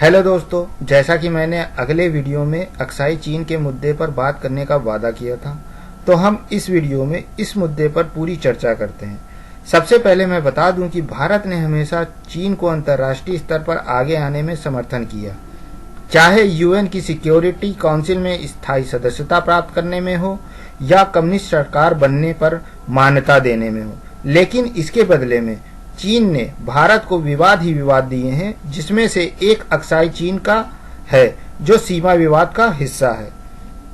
Hello दोस्तों, जैसा कि मैंने अगले वीडियो में अक्साई चीन के मुद्दे पर बात करने का वादा किया था, तो हम इस वीडियो में इस मुद्दे पर पूरी चर्चा करते हैं। सबसे पहले मैं बता दूं कि भारत ने हमेशा चीन को अंतर्राष्ट्रीय स्तर पर आगे आने में समर्थन किया, चाहे यूएन की सिक्योरिटी काउंसिल में स्थायी सदस्यता प्राप्त करने में हो या कम्युनिस्ट सरकार बनने पर मान्यता देने में हो। लेकिन इसके बदले में चीन ने भारत को विवाद ही विवाद दिए हैं, जिसमें से एक अक्साई चीन का है जो सीमा विवाद का हिस्सा है।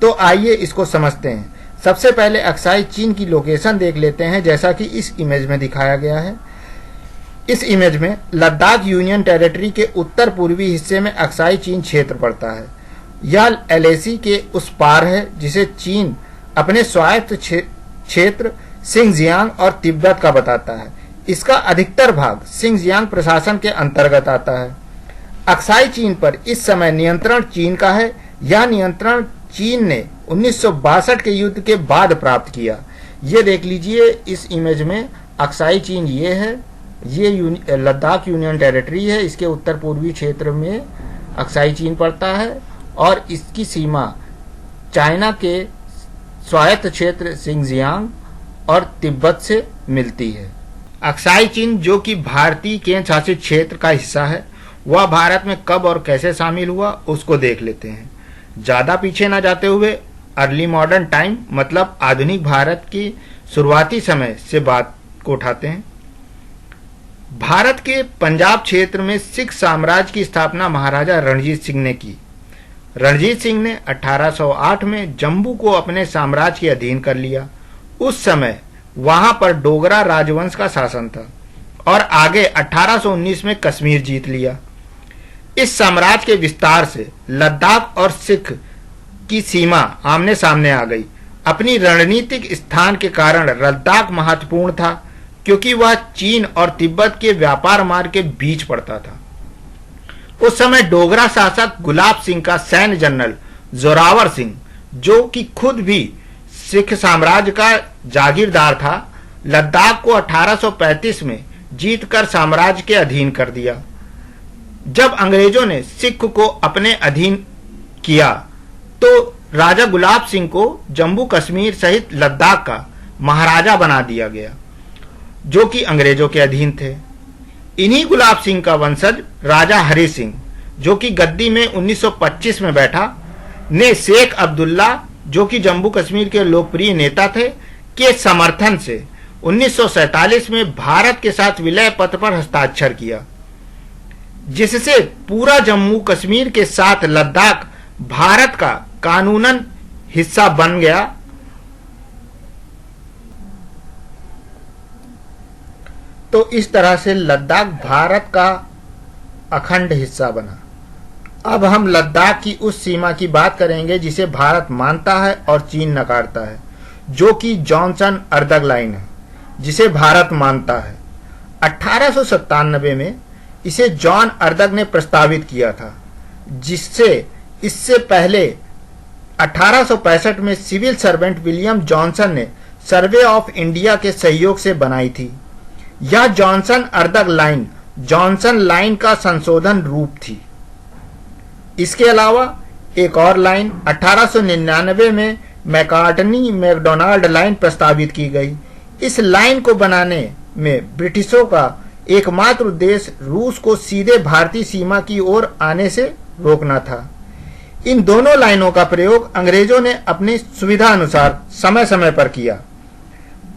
तो आइए इसको समझते हैं। सबसे पहले अक्साई चीन की लोकेशन देख लेते हैं, जैसा कि इस इमेज में दिखाया गया है। इस इमेज में लद्दाख यूनियन टेरिटरी के उत्तर पूर्वी हिस्से में अक्साई चीन क्षेत्र पड़ता है। यह एलएसी के उस पार है जिसे चीन अपने स्वायत्त क्षेत्र सिंगजियांग और तिब्बत का बताता है। इसका अधिकतर भाग सिंगजियांग प्रशासन के अंतर्गत आता है। अक्साई चीन पर इस समय नियंत्रण चीन का है। यह नियंत्रण चीन ने 1962 के युद्ध के बाद प्राप्त किया। ये देख लीजिए इस इमेज में अक्साई चीन ये है, ये लद्दाख यूनियन टेरिटरी है। इसके उत्तर पूर्वी क्षेत्र में अक्साई चीन पड़ता है और इसकी सीमा चाइना के स्वायत्त क्षेत्र सिंगजियांग और तिब्बत से मिलती है। अक्साई चीन, जो कि भारतीय केंद्र शासित क्षेत्र का हिस्सा है, वह भारत में कब और कैसे शामिल हुआ उसको देख लेते हैं। ज्यादा पीछे न जाते हुए अर्ली मॉडर्न टाइम मतलब आधुनिक भारत की शुरुआती समय से बात को उठाते हैं। भारत के पंजाब क्षेत्र में सिख साम्राज्य की स्थापना महाराजा रणजीत सिंह ने की। रणजीत सिंह ने 1808 में जम्मू को अपने साम्राज्य के अधीन कर लिया। उस समय वहां पर डोगरा राजवंश का शासन था और आगे 1819 में कश्मीर जीत लिया। इस साम्राज्य के विस्तार से लद्दाख और सिख की सीमा आमने सामने आ गई। अपनी रणनीतिक स्थान के कारण लद्दाख महत्वपूर्ण था, क्योंकि वह चीन और तिब्बत के व्यापार मार्ग के बीच पड़ता था। उस समय डोगरा शासक गुलाब सिंह का सैन्य जनरल जोरावर सिंह, जो कि खुद भी सिख साम्राज्य का जागीरदार था, लद्दाख को 1835 में जीतकर साम्राज्य के अधीन कर दिया। जब अंग्रेजों ने सिख को अपने अधीन किया तो राजा गुलाब सिंह को जम्मू कश्मीर सहित लद्दाख का महाराजा बना दिया गया, जो कि अंग्रेजों के अधीन थे। इन्हीं गुलाब सिंह का वंशज राजा हरि सिंह, जो कि गद्दी में 1925 में बैठा, ने शेख अब्दुल्ला, जो कि जम्मू कश्मीर के लोकप्रिय नेता थे, के समर्थन से 1947 में भारत के साथ विलय पत्र पर हस्ताक्षर किया, जिससे पूरा जम्मू कश्मीर के साथ लद्दाख भारत का कानूनन हिस्सा बन गया। तो इस तरह से लद्दाख भारत का अखंड हिस्सा बना। अब हम लद्दाख की उस सीमा की बात करेंगे जिसे भारत मानता है और चीन नकारता है, जो कि जॉनसन अर्दग लाइन है, जिसे भारत मानता है। 1897 में इसे जॉन अर्दग ने प्रस्तावित किया था, जिससे इससे पहले 1865 में सिविल सर्वेंट विलियम जॉनसन ने सर्वे ऑफ इंडिया के सहयोग से बनाई थी। यह जॉनसन अर्दग लाइन जॉनसन लाइन का संशोधन रूप थी। इसके अलावा एक और लाइन 1899 में मैकार्टनी मैकडोनाल्ड लाइन प्रस्तावित की गई। इस लाइन को बनाने में ब्रिटिशों का एकमात्र उद्देश्य रूस को सीधे भारतीय सीमा की ओर आने से रोकना था। इन दोनों लाइनों का प्रयोग अंग्रेजों ने अपनी सुविधा अनुसार समय समय पर किया,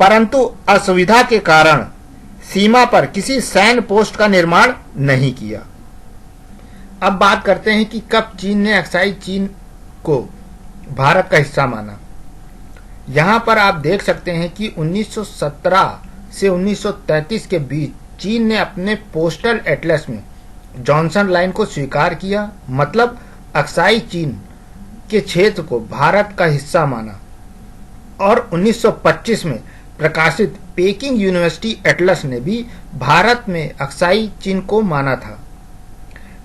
परंतु असुविधा के कारण सीमा पर किसी सैन्य पोस्ट का निर्माण नहीं किया। अब बात करते हैं कि कब चीन ने अक्साई चीन को भारत का हिस्सा माना। यहां पर आप देख सकते हैं कि 1917 से 1933 के बीच चीन ने अपने पोस्टल एटलस में जॉनसन लाइन को स्वीकार किया, मतलब अक्साई चीन के क्षेत्र को भारत का हिस्सा माना। और 1925 में प्रकाशित पेकिंग यूनिवर्सिटी एटलस ने भी भारत में अक्साई चीन को माना था।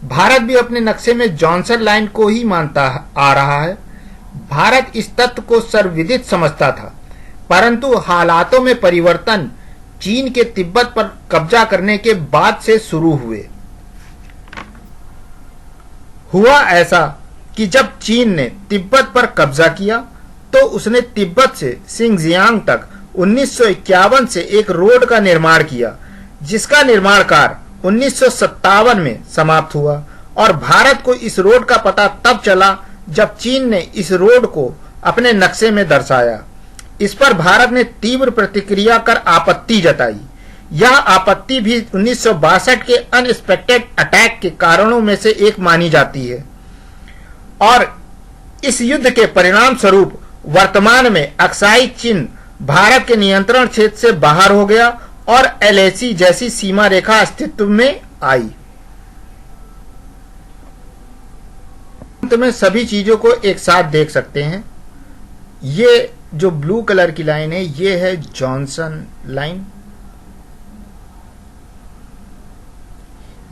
भारत भी अपने नक्शे में जॉनसन लाइन को ही मानता आ रहा है। भारत इस तथ्य को सर्वविदित समझता था, परंतु हालातों में परिवर्तन चीन के तिब्बत पर कब्जा करने के बाद से शुरू हुए। हुआ ऐसा कि जब चीन ने तिब्बत पर कब्जा किया तो उसने तिब्बत से सिंगजियांग तक 1951 से एक रोड का निर्माण किया, जिसका निर्माण कार्य 1957 में समाप्त हुआ। और भारत को इस रोड का पता तब चला जब चीन ने इस रोड को अपने नक्शे में दर्शाया। इस पर भारत ने तीव्र प्रतिक्रिया कर आपत्ति जताई। यह आपत्ति भी 1962 के अनएक्सपेक्टेड अटैक के कारणों में से एक मानी जाती है। और इस युद्ध के परिणाम स्वरूप वर्तमान में अक्साई चीन भारत के नियंत्रण क्षेत्र से बाहर हो गया और LAC जैसी सीमा रेखा अस्तित्व में आई। अंत में सभी चीजों को एक साथ देख सकते हैं। ये जो ब्लू कलर की लाइन है ये है जॉनसन लाइन,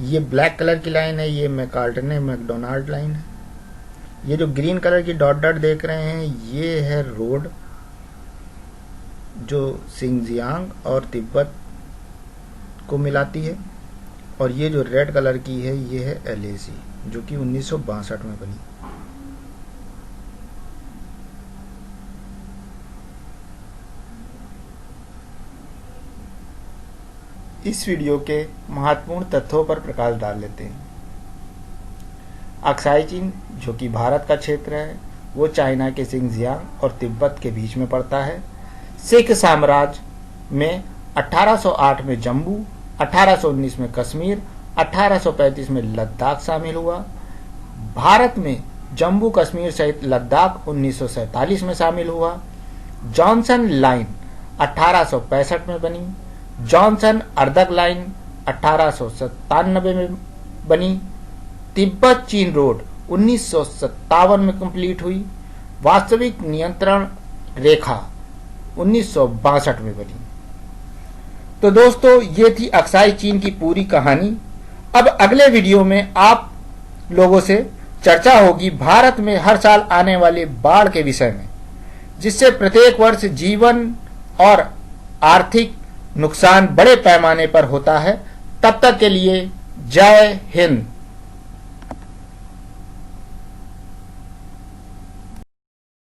ये ब्लैक कलर की लाइन है ये मैकार्टने मैकडोनाल्ड लाइन है। ये जो ग्रीन कलर की डॉट डॉट देख रहे हैं ये है रोड जो सिंगजियांग और तिब्बत को मिलाती है। और ये जो रेड कलर की है ये है LAC जो कि 1962 में बनी। इस वीडियो के महत्वपूर्ण तथ्यों पर प्रकाश डाल लेते हैं। अक्साई चीन जो कि भारत का क्षेत्र है वो चाइना के सिंगजियांग और तिब्बत के बीच में पड़ता है। सिख साम्राज्य में 1808 में जम्मू, 1819 में कश्मीर, 1835 में लद्दाख शामिल हुआ। भारत में जम्मू कश्मीर सहित लद्दाख 1947 में शामिल हुआ। जॉनसन लाइन 1865 में बनी। जॉनसन अर्दक लाइन 1897 में बनी। तिब्बत चीन रोड 1957 में कंप्लीट हुई। वास्तविक नियंत्रण रेखा 1962 में बनी। तो दोस्तों ये थी अक्साई चीन की पूरी कहानी। अब अगले वीडियो में आप लोगों से चर्चा होगी भारत में हर साल आने वाले बाढ़ के विषय में, जिससे प्रत्येक वर्ष जीवन और आर्थिक नुकसान बड़े पैमाने पर होता है। तब तक के लिए जय हिंद।